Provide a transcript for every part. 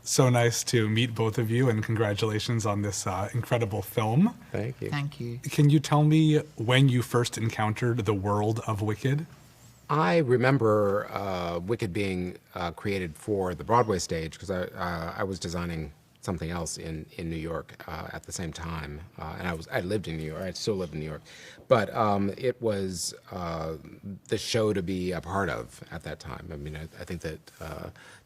So nice to meet both of you, and congratulations on this incredible film. Thank you. Thank you. Can you tell me when you first encountered the world of Wicked? I remember Wicked being created for the Broadway stage because I was designing something else in New York at the same time, and I lived in New York. I still live in New York, but it was the show to be a part of at that time. I mean, I think that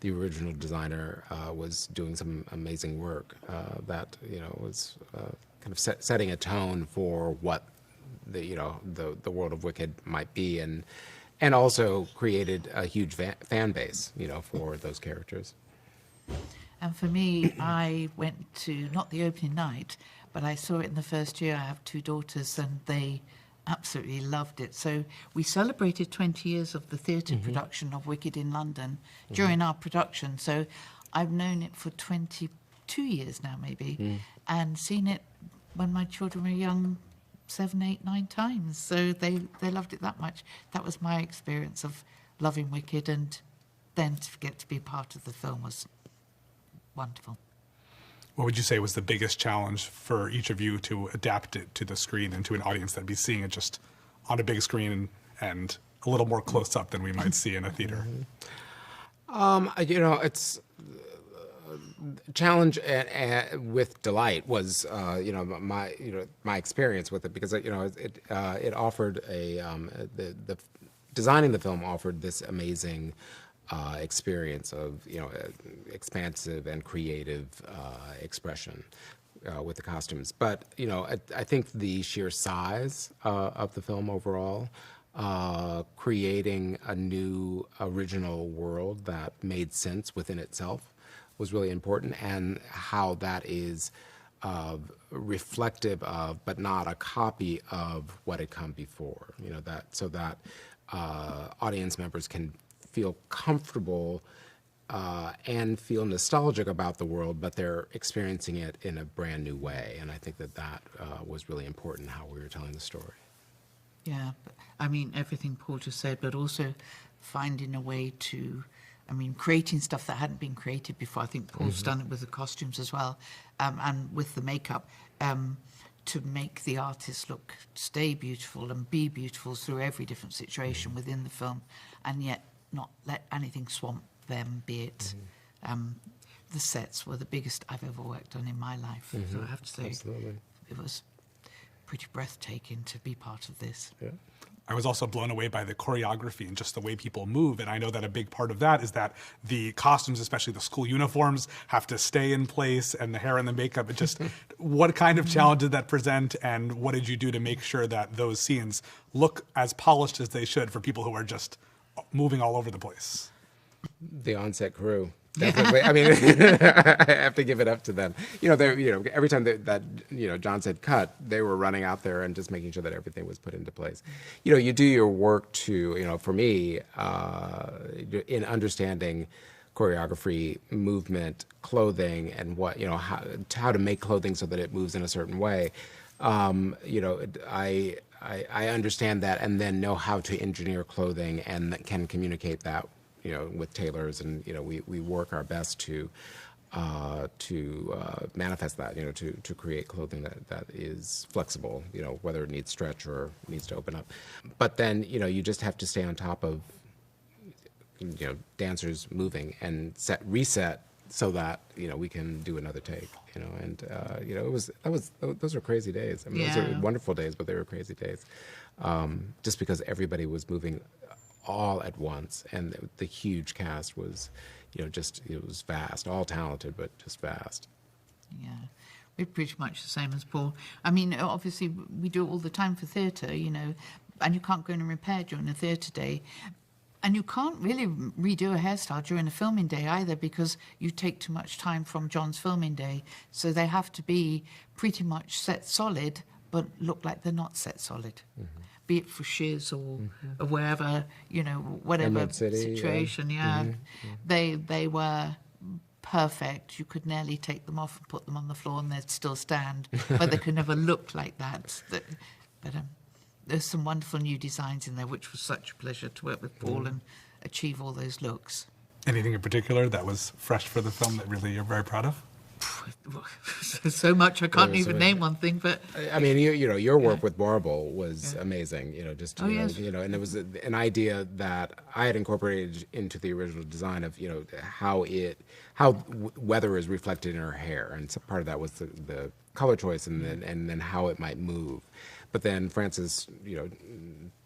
the original designer was doing some amazing work that was kind of setting a tone for what the world of Wicked might be, and also created a huge fan base, for those characters. And for me, I went to, not the opening night, but I saw it in the first year. I have two daughters, and they absolutely loved it. So we celebrated 20 years of the theatre production of Wicked in London during our production. So I've known it for 22 years now, maybe, and seen it when my children were young, 7, 8, 9 times. So they loved it that much. That was my experience of loving Wicked, and then to get to be part of the film was wonderful. What would you say was the biggest challenge for each of you to adapt it to the screen and to an audience that'd be seeing it just on a big screen and a little more close up than we might see in a theater? It's challenge with delight was my experience with it, because it offered the designing the film offered this amazing experience of expansive and creative expression with the costumes. But I think the sheer size of the film overall, creating a new original world that made sense within itself, was really important, and how that is reflective of, but not a copy of, what had come before. So that audience members can feel comfortable and feel nostalgic about the world, but they're experiencing it in a brand new way. And I think that was really important, how we were telling the story. Yeah, I mean, everything Paul just said, but also finding a way to, creating stuff that hadn't been created before. I think Paul's done it with the costumes as well, and with the makeup, to make the artists stay beautiful and be beautiful through every different situation within the film, and yet not let anything swamp them, be it the sets were the biggest I've ever worked on in my life. So I have to say, Absolutely. It was pretty breathtaking to be part of this. Yeah. I was also blown away by the choreography and just the way people move. And I know that a big part of that is that the costumes, especially the school uniforms, have to stay in place, and the hair and the makeup. It just, what kind of challenge did that present, and what did you do to make sure that those scenes look as polished as they should for people who are just moving all over the place? The on-set crew, definitely. I mean, I have to give it up to them. Every time that John said cut, they were running out there and just making sure that everything was put into place. You do your work to, for me, in understanding choreography, movement, clothing, and what, how to make clothing so that it moves in a certain way. I understand that, and then know how to engineer clothing and can communicate that, with tailors, and we work our best to manifest that, to create clothing that is flexible, whether it needs stretch or needs to open up. But then you just have to stay on top of dancers moving and reset so that we can do another take, and those were crazy days. I mean, those are wonderful days, but they were crazy days, just because everybody was moving all at once, and the huge cast was, it was vast, all talented, but just vast. Yeah, we're pretty much the same as Paul. I mean, obviously, we do it all the time for theatre, and you can't go in and repair during a theatre day. And you can't really redo a hairstyle during a filming day either, because you take too much time from John's filming day. So they have to be pretty much set solid, but look like they're not set solid. Be it for Shiz or wherever, whatever situation. They were perfect. You could nearly take them off and put them on the floor and they'd still stand, but they could never look like that. But there's some wonderful new designs in there, which was such a pleasure to work with Paul and achieve all those looks. Anything in particular that was fresh for the film that really you're very proud of? So much I can't Yeah, even so- name one thing, but I mean, you know, your work with marble was amazing. You know, just Oh, you know, yes. you know, and it was an idea that I had incorporated into the original design of how weather is reflected in her hair, and so part of that was the color choice, and then how it might move. But then Frances,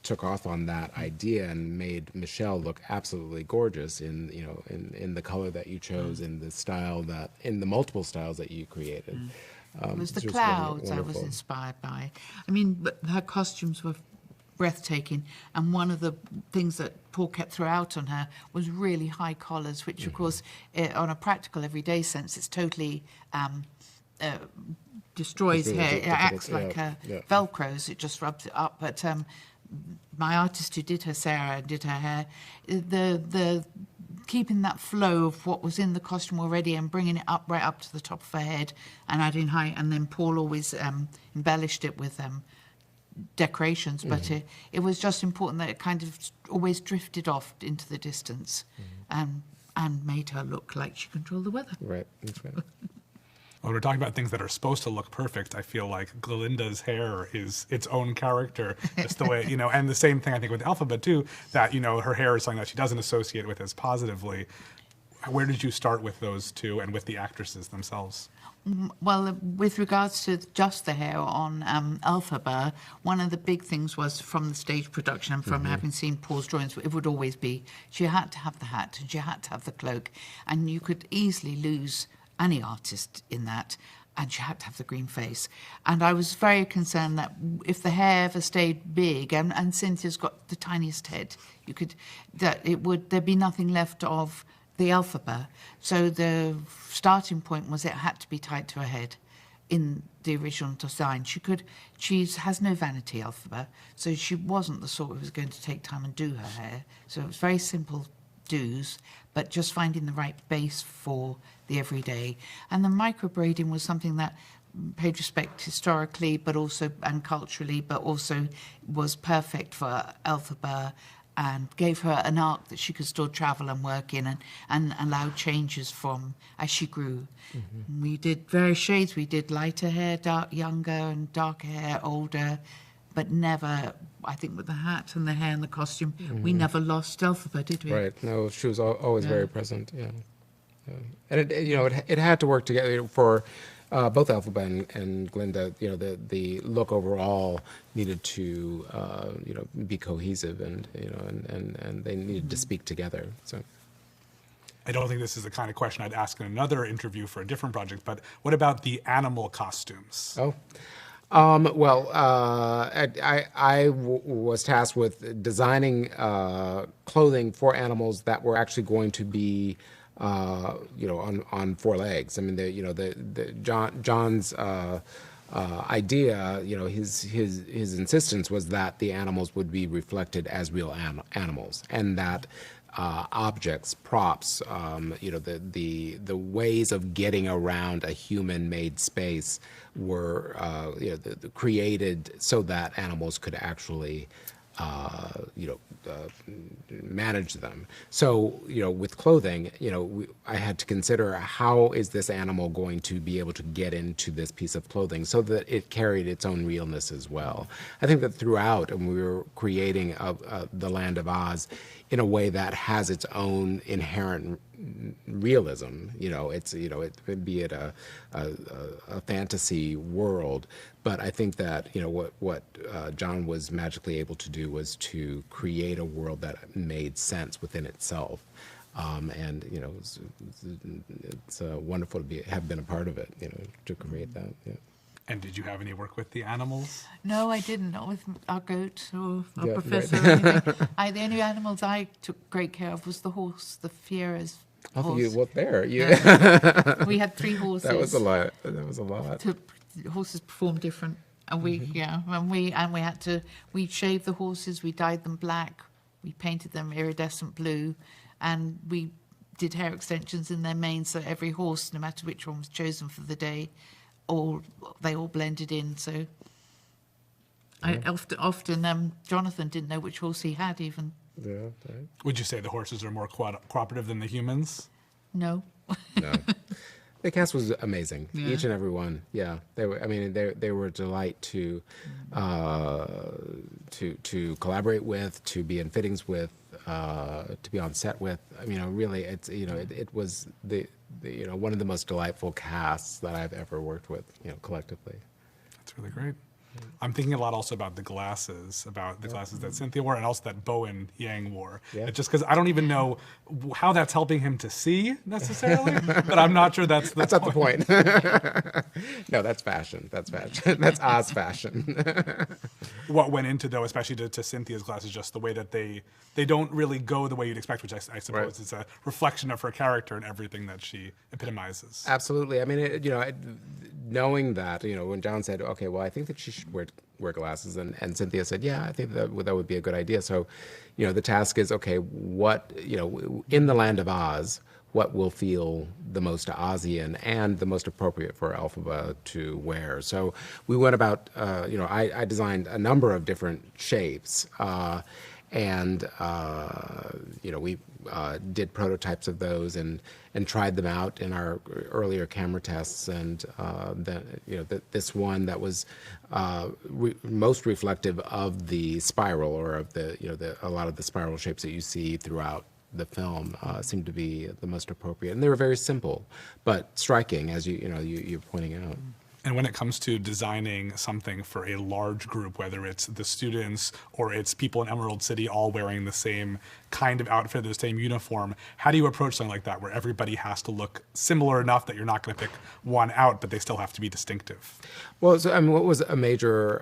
took off on that idea and made Michelle look absolutely gorgeous in the color that you chose, in the multiple styles that you created. it was the It's just clouds I was wonderful. inspired by. I mean, but her costumes were breathtaking, and one of the things that Paul kept throughout on her was really high collars, which of course, on a practical everyday sense, it's totally destroys It's really hair. It difficult, acts like yeah. Velcros. It just rubs it up. But my artist who did her, Sarah, did her hair, the keeping that flow of what was in the costume already and bringing it up right up to the top of her head and adding height. And then Paul always embellished it with decorations. But it was just important that it kind of always drifted off into the distance and made her look like she controlled the weather. Right, that's right. When we're talking about things that are supposed to look perfect, I feel like Glinda's hair is its own character, just the way, and the same thing I think with Elphaba too, that, her hair is something that she doesn't associate with as positively. Where did you start with those two and with the actresses themselves? Well, with regards to just the hair on Elphaba, one of the big things was from the stage production and from having seen Paul's drawings, it would always be she had to have the hat and she had to have the cloak, and you could easily lose any artist in that, and she had to have the green face. And I was very concerned that if the hair ever stayed big, and Cynthia's got the tiniest head, there'd be nothing left of the Elphaba. So the starting point was it had to be tied to her head in the original design. She has no vanity, Elphaba, so she wasn't the sort who was going to take time and do her hair. So it was very simple do's, but just finding the right base for the everyday. And the micro braiding was something that paid respect historically, but also and culturally, but also was perfect for Elphaba and gave her an arc that she could still travel and work in and allow changes from as she grew. We did various shades. We did lighter hair, younger and darker hair, older, but never, I think with the hat and the hair and the costume, we never lost Elphaba, did we? Right. No, she was always very present. Yeah. And it had to work together for both Elphaba and Glinda. The look overall needed to be cohesive, and they needed to speak together. So. I don't think this is the kind of question I'd ask in another interview for a different project, but what about the animal costumes? Oh. Well, I was tasked with designing clothing for animals that were actually going to be, on four legs. I mean, John's idea, his insistence was that the animals would be reflected as real animals, and that objects, props, the ways of getting around a human-made space were created so that animals could actually manage them. So, with clothing, I had to consider how is this animal going to be able to get into this piece of clothing so that it carried its own realness as well. I think that throughout, and we were creating the Land of Oz in a way that has its own inherent realism. Be it a fantasy world, but I think that what John was magically able to do was to create a world that made sense within itself, and it's wonderful to have been a part of it. To create that. Yeah. And did you have any work with the animals? No, I didn't. Not with our goat or our Yeah, professor right. or anything. The only animals I took great care of was the horse, the Fiera's horse. You what there? We had 3 horses. That was a lot. That was a lot. The horses performed different, and we shaved the horses, we dyed them black, we painted them iridescent blue, and we did hair extensions in their manes, so every horse, no matter which one was chosen for the day, they all blended in. So I often Jonathan didn't know which horse he had even. Yeah. Right. Would you say the horses are more cooperative than the humans? No. No. The cast was amazing. Yeah. Each and every one. Yeah, they were. I mean, they were a delight to collaborate with, to be in fittings with, to be on set with. I mean, really, it's it was the one of the most delightful casts that I've ever worked with. Collectively. That's really great. I'm thinking a lot also about the glasses that Cynthia wore, and also that Bowen Yang wore. Yeah. Just because I don't even know how that's helping him to see necessarily, but I'm not sure that's the That's not the point. No, that's fashion. That's fashion. That's Oz fashion. What went into, though, especially to Cynthia's glasses, just the way that they don't really go the way you'd expect, which I suppose Right. it's a reflection of her character and everything that she epitomizes. Absolutely. I mean, knowing that, when John said, okay, well, I think that she should wear glasses, and Cynthia said, yeah, I think that would be a good idea. So, the task is, okay, what, in the land of Oz, what will feel the most Ozian and the most appropriate for Elphaba to wear. So we went about, I designed a number of different shapes, and we did prototypes of those and tried them out in our earlier camera tests, and this one that was most reflective of the spiral, or of a lot of the spiral shapes that you see throughout the film seemed to be the most appropriate, and they were very simple but striking, as you're pointing out. And when it comes to designing something for a large group, whether it's the students or it's people in Emerald City all wearing the same kind of outfit, the same uniform, how do you approach something like that where everybody has to look similar enough that you're not going to pick one out, but they still have to be distinctive? Well, so, I mean, what was a major,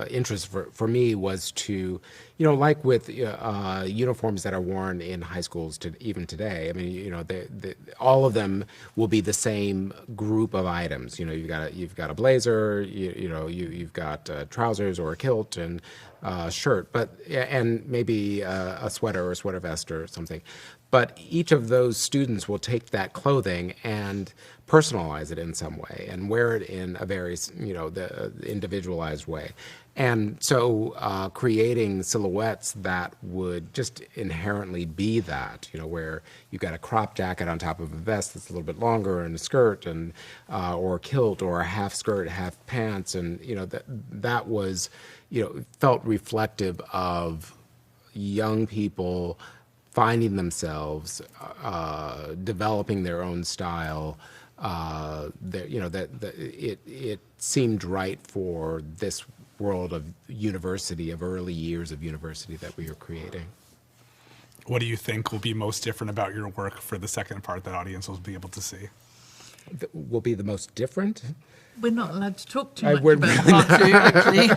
interest for me was to, like with uniforms that are worn in high schools even today. I mean, all of them will be the same group of items. You've got a blazer, you've got trousers or a kilt and shirt, and maybe a sweater or a sweater vest or something. But each of those students will take that clothing and personalize it in some way and wear it in a very, the individualized way. And so creating silhouettes that would just inherently be that, where you've got a crop jacket on top of a vest that's a little bit longer, and a skirt, and or a kilt, or a half skirt, half pants, and that was, felt reflective of young people finding themselves, developing their own style. It seemed right for this world of university, of early years of university that we are creating. What do you think will be most different about your work for the second part that audience will be able to see? Will be the most different? We're not allowed to talk too I much wouldn't- about part two, actually.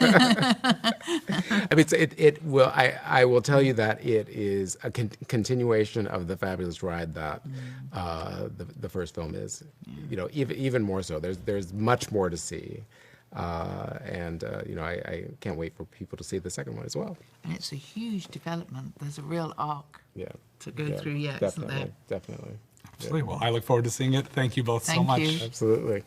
I mean, it will. I will tell you that it is a continuation of the fabulous ride that the first film is. Even more so. There's much more to see, and I can't wait for people to see the second one as well. And it's a huge development. There's a real arc Yeah. to go through yet, isn't there? Definitely. Absolutely. Well, I look forward to seeing it. Thank you both so Thank much. you. Absolutely.